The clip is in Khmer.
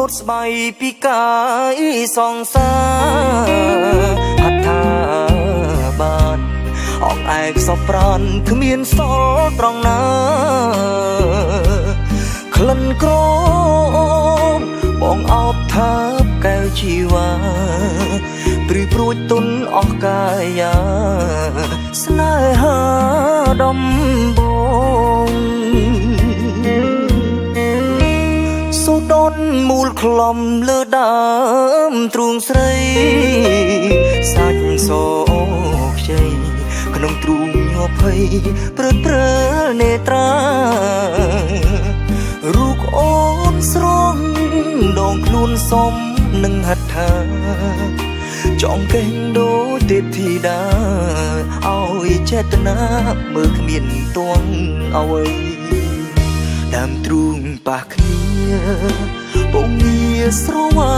តស្បៃពីកាយសងសាហដ្ឋាបានអងឯកសពប្រានគ្មានសល់ត្រង់ណាក្លិនក្រមបងអោបថាបកែវជីវ៉ាព្រឺព្រួចទុនអស់កាយាស្នេហាដំបងសូដនមូលខ្លំលើដើមទ្រូងស្រីសាច់សោខ្ចីក្នុងទ្រូងញ័រភ័យព្រឹកព្រើនេត្រារូបអូនស្រងដងខ្លួនសំនឹងហត្ថាចង់កេងដូចទេពធីតាឲ្យចេតនាមើលគ្មានទងអ្វីដើមទ្រូងប៉ះគ្នាពងងារស្រវា